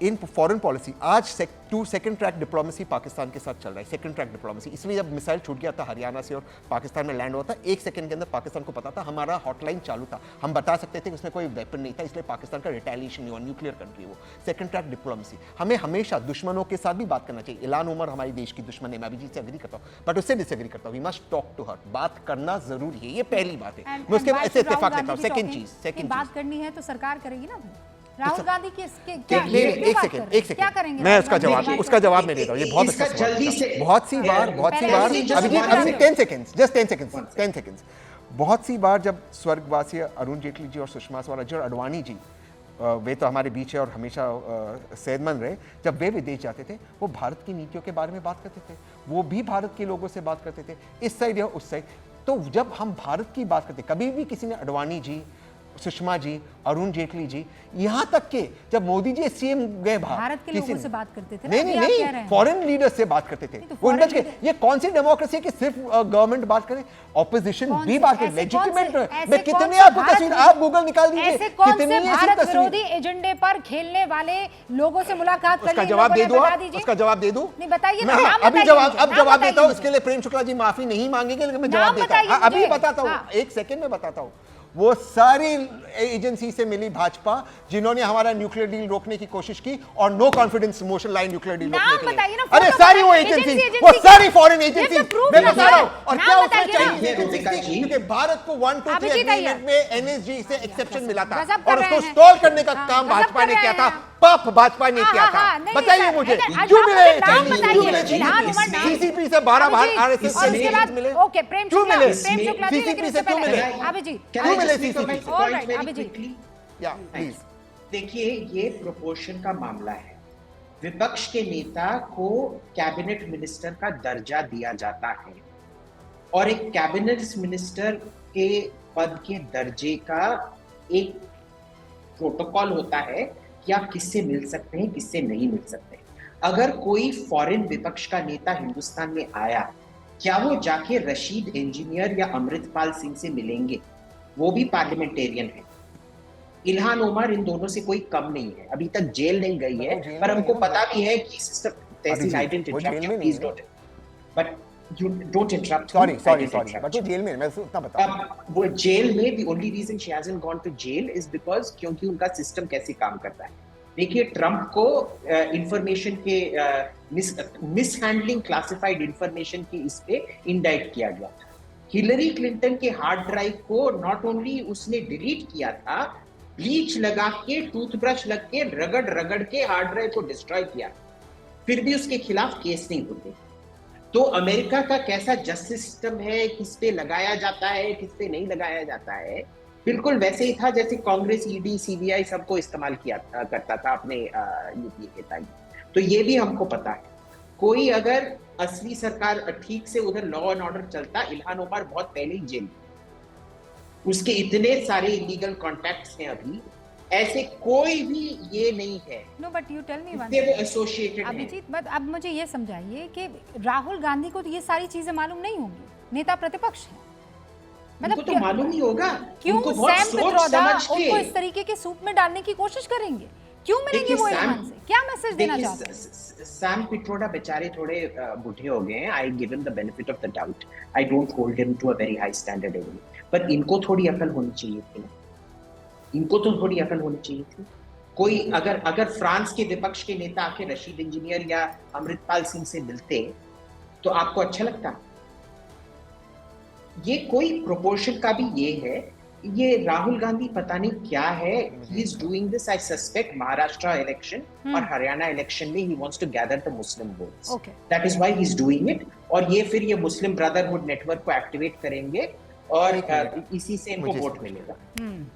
इन फॉरेन पॉलिसी आज सेकंड ट्रैक डिप्लोमेसी पाकिस्तान के साथ चल रहा है। सेकंड ट्रैक डिप्लोमेसी इसलिए जब मिसाइल छूट गया था हरियाणा से और पाकिस्तान में लैंड हुआ था, 1 सेकंड के अंदर पाकिस्तान को पता था, हमारा हॉटलाइन चालू था, हम बता सकते थे कि उसमें कोई वेपन नहीं था, इसलिए पाकिस्तान का रिटेलिएशन नहीं हुआ। न्यूक्लियर कंट्री वो सेकंड ट्रैक डिप्लोमेसी। हमें हमेशा दुश्मनों के साथ भी बात करना चाहिए। इलान उमर हमारे देश की दुश्मन है, मैं अभिजीत से एग्री करता हूँ, बट उससे डिसएग्री करता हूँ। We must talk to her, बात करना जरूरी है, ये पहली बात है। मैं उसके बाद ऐसे इत्तेफाक लेता हूँ। सेकंड बात करनी है तो सरकार करेगी ना। राहुल गांधी की एक सेकंड क्या करेंगे? मैं उसका राहुल गांधी उसका जवाब मैं देता हूँ। ये बहुत इसका अच्छा जल्दी सवाल से- है। बहुत सी बार पहले Abhijit, just 10 seconds, just 10 seconds. बहुत सी बार जब स्वर्गवासी अरुण जेटली जी और सुषमा स्वराज और अडवाणी जी, वे तो हमारे बीच है और हमेशा सेहतमंद रहे, जब वे विदेश जाते थे वो भारत की नीतियों के बारे में बात करते थे, वो भी भारत के लोगों से बात करते थे, इस साइड या उस साइड। तो जब हम भारत की बात करते, कभी भी किसी ने अडवाणी जी, सुषमा जी, अरुण जेटली जी, यहाँ तक के जब मोदी जी सीएम गए भारत के किसी लोगों ने- से बात करते थे ना, नहीं अभी नहीं आप कह रहे नहीं, हैं। फॉरेन लीडर से बात करते थे। तो वो foreign इंडल्ज के, leader- ये कौन सी डेमोक्रेसी है कि सिर्फ गवर्नमेंट बात करे, ऑपोजिशन कौन भी से- बात करे, ऐसे कौन लेजिटिमेट। से- ऐसे मैं कौन कितने से आपको भारत तस्वीर, विरोधी- आप गूगल निकाल दीजिए, ऐसे कौन कितनी से ऐसी भारत तस्वीर- विरोधी एजेंडे पर खेलने वाले लोगों से मुलाकात कर उसका ली, जवाब लोगों दे ने दूं बता आप? दीजिए। उसका जवाब दे दूं? नहीं, बताइए ना, मैं नाम अभी बताइए जवाब, मुझे, अब नाम जवाब बताइए देता हूं। मुझे। इसके लिए प्रेम शुक्ला जी माफी नहीं मांगेंगे, लेकिन मैं नाम जवाब देता बताइए हूं। अभी मुझे। बताता हूं, हाँ। 1 सेकंड में बताता हूं। वो सारी एजेंसी से मिली भाजपा जिन्होंने हमारा न्यूक्लियर डील रोकने की कोशिश की और no confidence motion line nuclear deal नाम रोकने के लिए। बताइए ना, अरे फोटो सारी वो बताइए, एजेंसी, वो सारी फॉरेन एजेंसी, proof मैं ना बता रहा हूं। सर। और नाम क्या उसमें बताइए ना। चाइनीज रुबिका एजेंसी, जी। क्योंकि भारत को 1 2 3 अभिजीत आइए। एग्रीमेंट में एनएसजी से एक्सेप्शन मिला था गजब कर और रहे उसको हैं। स्टॉल करने का हाँ, काम गजब भाजपा कर ने रहे किया हैं था, आप। पाप भाजपा ने हाँ, किया हाँ, था। हाँ, नहीं, बताइए सर, मुझे, आज क्यों आप मिले मुझे नाम चाइनीज? बताइए, क्यों मिले इल्हान उमर नाम- सीसीपी से 12 बार अभिजीत, आरएसएस और उसके बाद मिले, ओके, प्रेम क्यों शुक्ला, मिले? प्रेम शुक्ला जी, लेकिन सीसीपी उससे से क्यों पहले मिले? अभिजीत, Can I क्यों मिले just make a CCP? point Alright, very Abhijit. quickly? या प्लीज। देखिए, ये प्रोपोर्शन का मामला है। विपक्ष के नेता को कैबिनेट मिनिस्टर का दर्जा दिया जाता है और एक कैबिनेट मिनिस्टर के पद के दर्जे का एक प्रोटोकॉल होता है कि आप किससे मिल सकते हैं, किससे नहीं मिल सकते। अगर कोई फॉरेन विपक्ष का नेता हिंदुस्तान में आया, क्या वो जाके रशीद इंजीनियर या अमृतपाल सिंह से मिलेंगे? वो भी पार्लियामेंटेरियन है। इल्हान उमर इन दोनों से कोई कम नहीं है, अभी तक जेल नहीं गई है, वो जेल पर में हमको नहीं है। पता भी है कि सिस्टम तहसील आई डिडंट वो जेल में इंटरप्ट, नहीं प्लीज है। Don't, but you don't interrupt. Sorry but वो जेल में, मैं उतना बता। अब वो जेल में, the only reason she hasn't gone to jail is because क्योंकि उनका सिस्टम कैसे काम करता है। देखिए, ट्रंप को इंफॉर्मेशन के मिसहैंडलिंग क्लासिफाइड इंफॉर्मेशन के इस पे इंडाइट किया गया था। हिलरी क्लिंटन के हार्ड ड्राइव को नॉट ओनली उसने डिलीट किया था, ब्लीच लगा के, टूथब्रश लग के, रगड़ रगड़ के हार्ड ड्राइव को डिस्ट्रॉय किया, फिर भी उसके खिलाफ केस नहीं होते। तो अमेरिका का कैसा जस्टिस सिस्टम है, किस पे लगाया जाता है, किस पे नहीं लगाया जाता है, बिल्कुल वैसे ही था जैसे कांग्रेस, ईडी, सीबीआई सबको इस्तेमाल किया करता था अपने यूपीए के टाइम। तो ये भी हमको पता है। कोई अगर असली सरकार ठीक से उधर लॉ एंड ऑर्डर चलता, इल्हान उमर बहुत पहले ही जेल, उसके इतने सारे इलीगल कॉन्टैक्ट्स हैं अभी, ऐसे कोई भी ये नहीं है, no but you tell me one इससे वो एसोसिएटेड है। अभिजीत, बट अब मुझे ये समझाइए कि राहुल गांधी को तो ये सारी चीजें मालूम नहीं होंगी, नेता प्रतिपक्ष है, उनको तो मालूम ही होगा, क्यों उनको बहुत सैम सोच पित्रोदा समझ के। उनको इस तरीके के सूप में डालने की कोशिश करेंगे? क्यों मिलेंगे देखिए, वो सैम- ईरान से? क्या मैसेज देना देखिए, चाहते हैं? सैम पिट्रोडा बेचारे थोड़े बूढ़े हो गए हैं। I give him the benefit of the doubt, I don't hold him to a very high standard every, पर इनको थोड़ी अकल होनी चाहिए थी ना, इनको तो थोड़ी अकल होनी चाहिए थी। कोई अगर फ्रांस के विपक्ष के नेता आके रशीद इंजीनियर या अमृतपाल सिंह से मिलते तो आपको अच्छा लगता? ये कोई प्रोपोर्शन का भी ये है। ये राहुल गांधी पता नहीं क्या है, he is doing this, I suspect Maharashtra election और हरियाणा इलेक्शन में he wants to gather the Muslim votes, Okay. That is why he is doing it. और ये फिर ये मुस्लिम ब्रदरहुड नेटवर्क को एक्टिवेट करेंगे और इसी से इनको मुझे वोट समझ मिलेगा।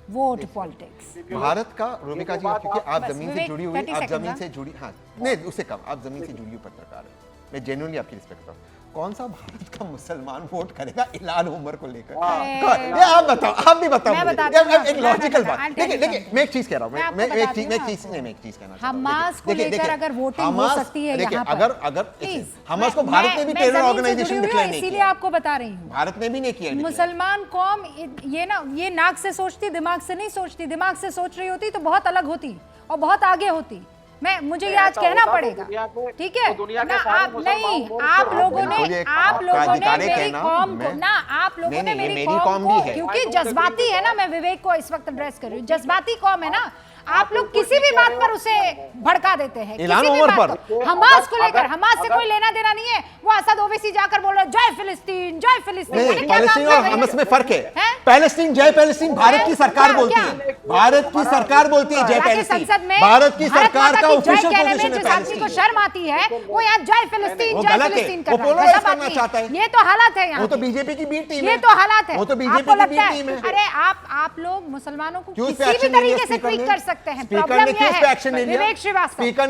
Vote politics. भारत का रोमिका जी, क्योंकि आप बस जमीन से विवेक, जुड़ी हुई, 30 आप seconds, जमीन हाँ। से जुड़ी, हाँ नहीं उससे कम, आप जमीन से जुड़ी हुई पत्रकार हैं, मैं जेन्युइनली आपकी रिस्पेक्ट करता हूँ। कौन सा भारत का मुसलमान वोट करेगा इलान उमर को लेकर? ये आप बताओ, आप भी बताओ मैं मुझे। बताती हूँ, एक मैं लॉजिकल बताती बात, हूँ, देखिए I'll देखिए, tell मैं एक चीज कह रहा हूँ, मैं आपको मैं एक बताती चीज हूँ मैं आपको। एक चीज कहना चाहता हूँ। हमास को देखिए, लेकर देखिए, अगर वोटिंग हो हमास- सकती है देखिए, यहाँ पर, अगर प्लीज, हमास को भारत ने भी मैं टेरर जमीन से ऑर्गेनाइजेशन जुड़ी हुई डिक्लेयर हूँ, नहीं इसीलिए किया, आपको बता रही हूँ। भारत ने भी नहीं किया declare। मुसलमान कौम ये ना, ये नाक से सोचती, दिमाग से नहीं सोचती। दिमाग से सोच रही होती तो बहुत अलग होती और बहुत आगे होती। मुझे ये आज ऐसा कहना होता तो पड़ेगा, दुनिया के- ठीक है तो दुनिया के ना? सारे आप मुसलमान नहीं, वोट आप से लोगों बिल्कुल ने ये आप आपका लोगों ने अधिकार है मेरी कहना, कौम को मैं- ना, आप लोगों नहीं, ने नहीं, ये मेरी मेरी कौम कौम को, भी है। क्योंकि I don't जज्बाती agree है ना, with मैं विवेक को इस वक्त एड्रेस कर रही हूँ, जज्बाती कौम है ना, आप लोग किसी भी बात पर उसे भड़का देते हैं, इलान किसी भी उमर बात पर। को। हमास को लेकर, अगर- हमास से अगर- कोई लेना देना नहीं है। वो असद ओवैसी जाकर बोल रहे हैं जय फिलिस्तीन, जय फिलिस्तीन। नहीं, अरे क्या पैलेस्टीन काम और कर रहे हमस हैं? में फर्क है। हैं? पैलेस्टीन, जय पैलेस्टीन भारत की सरकार क्या- बोलती क्या? है, भारत की सरकार बोलती है जय जाके पैलेस्टीन, संसद में भारत की भारत सरकार माता का की जय ऑफिशियल कहने में पोजीशन है जिस आदमी को पैलेस्टीन। शर्म आती है वो यहाँ जय फिलिस्तीन, वो जय गलत है, फिलिस्तीन वो कर रहा है। polarize गजब करना आदमी चाहता है। ये तो हालत है यहाँ वो तो की। बीजेपी की बी टीम ये है, तो हालात है। वो तो बीजेपी आपको की बी लगता है, टीम है। अरे आप लोग मुसलमानों को क्यों इस किसी पे भी एक्शन नहीं लिया तरीके से स्पीकर ट्वीट ने? कर सकते हैं। स्पीकर प्रॉब्लम ने क्यों यह इस पे है, एक्शन नहीं लिया? विवेक श्रीवास्तव, स्पीकर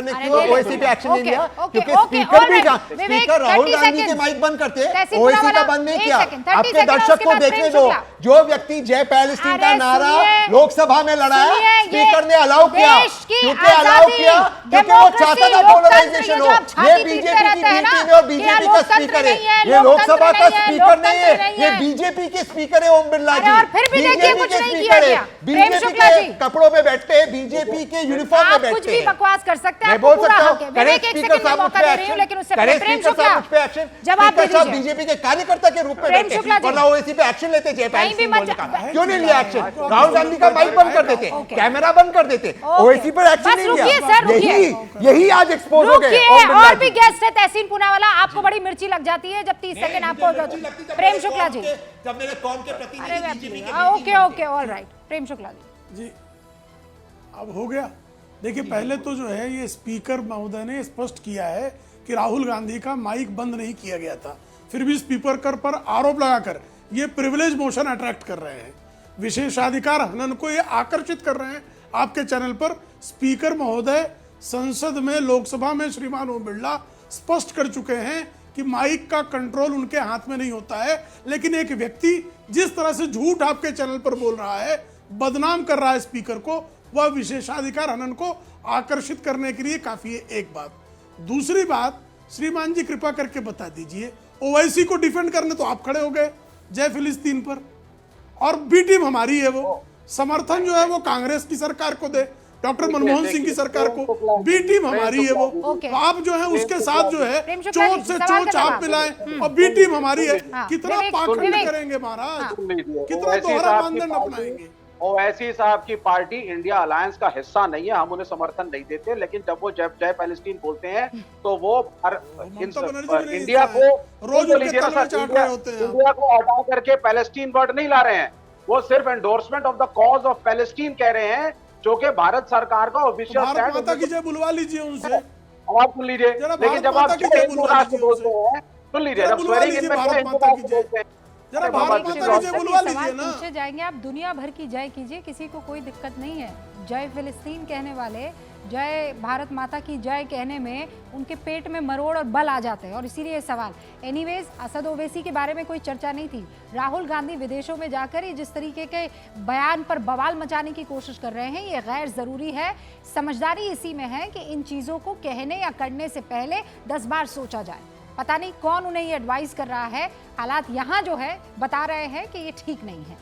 ने अरे क्यों ले ओएसी लेते पे हैं। एक्शन नहीं ओके, लिया? ओके, क्योंकि ओके, स्पीकर भी alright, विवेक, स्पीकर राहुल 30 गांधी के seconds। माइक बंद करते तहसीन ओएसी का पुनावाला, बंद नहीं एक किया। second, 30 अपने seconds, दर्शक उसके को बाद देखने प्रेम दो, शुक्ला। जो व्यक्ति जय पैलेस्टीन का अरे नारा सुनिए, लोकसभा में लड़ाया, सुनिए, ये स्पीकर ने अलाउ किया, देश की क्योंकि अलाउ आजादी, किया क्योंकि वो डेमोक्रेसी, चाहता था लोकतंत्र, पोलराइजेशन ये हो। जो आप छाती ये पीटते बीजेपी की रहते हैं बी ना, टीम है और कि बीजेपी यहाँ का लोकतंत्र स्पीकर है, नहीं है, ये लोकसभा का लोकतंत्र नहीं है, स्पीकर नहीं है, लोकतंत्र ये नहीं है। बीजेपी के स्पीकर है ओम बिरला अरे जी, और फिर भी देखिए बीजेपी कुछ के नहीं स्पीकर किया है, गया। प्रेम बीजेपी शुक्ला के जी। कपड़ों में बैठते हैं, बीजेपी के यूनिफॉर्म में आप बैठते कुछ भी हैं। बकवास कर सकते हैं, मैं आपको बोल पूरा सकता हक है। हूँ, करे विवेक, एक स्पीकर सेकंड मैं साहब मुझ मौका पे दे रही हूँ, एक्शन, लेकिन उससे करे प्रेम स्पीकर शुक्ला साहब मुझ पे एक्शन, जवाब दे स्पीकर साहब दीजिए। बीजेपी के कार्यकर्ता के रूप में प्रेम बैठे, शुक्ला जी। वरना ओएसी पे एक्शन लेते जय कहीं भी पैलेस्टीन मत बोलने का, जा- क्यों नहीं लिया एक्शन? राहुल गांधी का माइक बंद कर देते, ओके। कैमरा बंद कर देते, ओके। ओएसी पर एक्शन बस नहीं रुकिए लिया। सर, रुकिए। यही आज एक्सपोज हो गए रुकिए, ओम बिरला और भी जी। गेस्ट है तहसीन पुनावाला। आपको बड़ी मिर्ची लग जाती है जब 30 सेकंड आपको। प्रेम शुक्ला जी, जब मेरे कौम के प्रति अरे okay okay, all right. Prem Shukla ji, जी अब हो गया। देखिए पहले तो जो है ये स्पीकर महोदय ने स्पष्ट किया है कि राहुल गांधी का माइक बंद नहीं किया गया था, फिर भी स्पीकर पर आरोप लगाकर ये प्रिविलेज मोशन अट्रैक्ट कर रहे हैं, विशेषाधिकार हनन को ये आकर्षित कर रहे हैं आपके चैनल पर। स्पीकर महोदय संसद में, लोकसभा में श्रीमान ओम बिरला स्पष्ट कर चुके हैं कि माइक का कंट्रोल उनके हाथ में नहीं होता है, लेकिन एक व्यक्ति जिस तरह से झूठ आपके चैनल पर बोल रहा है, बदनाम कर रहा है स्पीकर को, वह विशेषाधिकार हनन को आकर्षित करने के लिए काफी है। एक बात। दूसरी बात, श्रीमान जी कृपा करके बता दीजिए, ओवैसी को डिफेंड करने तो आप खड़े हो गए जय फिलिस्तीन पर, और बी टीम हमारी है, वो समर्थन जो है वो कांग्रेस की सरकार को दे, डॉक्टर मनमोहन सिंह की सरकार को, बी टीम हमारी है वो। ओके। तो आप जो है उसके साथ जो है प्रेम शुक्ला जी, चोट से सवाल चोट का आप जवाब। मिलाएं और बी टीम हमारी है। हाँ, कितना विवेक, पाखंड विवेक। करेंगे महाराज, सुन लीजिए, कितना ओवैसी दोहरा साहब की मानदंड पार्टी- अपनाएंगे। ओवैसी साहब की पार्टी इंडिया अलायंस का हिस्सा नहीं है, हम उन्हें समर्थन नहीं देते, लेकिन जब वो जय पैलेस्टीन बोलते हैं तो वो ममता बनर्जी भी नहीं इंडिया हिस्सा है। को रोज तो उनके लीजिए ना तलवे सर, चाट रहे होते हैं आप। इंडिया को हटा करके पैलेस्टीन वर्ड नहीं ला रहे हैं, वो सिर्फ endorsement of the cause of Palestine कह रहे हैं, जो कि भारत सरकार का ऑफिशियल भारत माता की जय बुलवा लीजिए उनसे, आप सुन लीजिए। जरा लेकिन भारत जब माता आप की जय हिंदू बुलवा राष्ट्र लीजिए बोलते उनसे। हैं, सुन लीजिए, जरा जब बुलवा स्वेरिंग लीजिए इन में भारत हिंदू माता की राष्ट्र जय। बोलते हैं, जरा अरे भारत बाबा माता जी, की बात जय करिए। बुलवा सवाल लीजिए ना। पूछे जाएंगे, आप दुनिया भर की जय कीजिए, किसी को कोई दिक्कत नहीं है। जय फिलिस्तीन कहने वाले जय भारत माता की जय कहने में उनके पेट में मरोड़ और बल आ जाते हैं, और इसीलिए ये सवाल। एनीवेज, असद ओवैसी के बारे में कोई चर्चा नहीं थी। राहुल गांधी विदेशों में जाकर ही जिस तरीके के बयान पर बवाल मचाने की कोशिश कर रहे हैं, ये गैर जरूरी है। समझदारी इसी में है कि इन चीजों को कहने या करने से पहले 10 बार सोचा जाए। पता नहीं कौन उन्हें ये एडवाइस कर रहा है। हालात यहाँ जो है बता रहे हैं कि ये ठीक नहीं है।